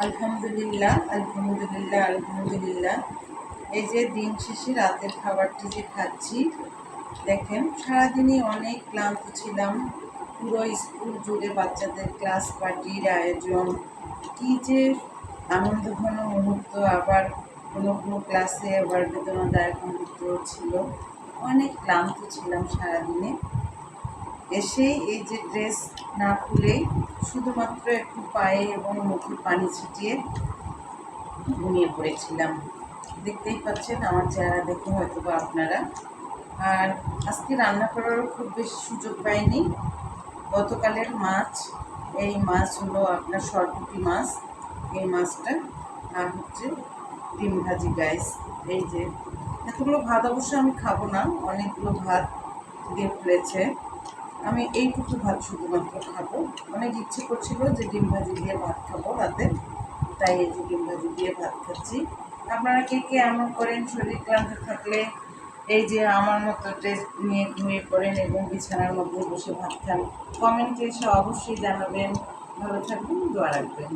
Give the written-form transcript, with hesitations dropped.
আলহামদুলিল্লাহ, আলহামদুলিল্লাহ, আলহামদুলিল্লাহ। এই যে দিন শেষে রাতের খাবারটি যে খাচ্ছি, দেখেন সারাদিনই অনেক ক্লান্ত ছিলাম। পুরো স্কুল জুড়ে বাচ্চাদের ক্লাস পার্টির আয়োজন, কী যে আনন্দঘন মুহূর্ত। আবার কোনো কোনো ক্লাসে আবার বেদনাদায়ক মুহূর্ত ছিল। অনেক ক্লান্ত ছিলাম সারাদিনে। এসেই এই যে ড্রেস না খুলেই শুধুমাত্র একটু পায়ে এবং মুখে পানি ছিটিয়ে ঘুমিয়ে পড়েছিলাম। দেখতেই পাচ্ছেন আমার চেহারা দেখে হয়তো বা আপনারা। আর আজকে রান্না করারও খুব বেশি সুযোগ পাইনি। গতকালের মাছ, এই মাছ হলো আপনার সরপুঁটি মাছ, এই মাছটা, আর হচ্ছে ডিম ভাজি গাইস। এই যে এতগুলো ভাত অবশ্য আমি খাবো না, অনেকগুলো ভাত দিয়ে ফেলেছে। আমি এইটুকু ভাত শুধুমাত্র খাবো। অনেক ইচ্ছে করছিল যে ডিম ভাজি দিয়ে ভাত খাবো রাতে, তাই এই যে ডিম ভাজি দিয়ে ভাত খাচ্ছি। আপনারা কে কে এমন করেন, শরীর ক্লান্ত থাকলে এই যে আমার মতো ড্রেস নিয়ে ঘুমিয়ে পড়েন এবং বিছানার মধ্যে বসে ভাত খান? কমেন্টে এসে অবশ্যই জানাবেন। ভালো থাকবেন, দোয়া রাখবেন।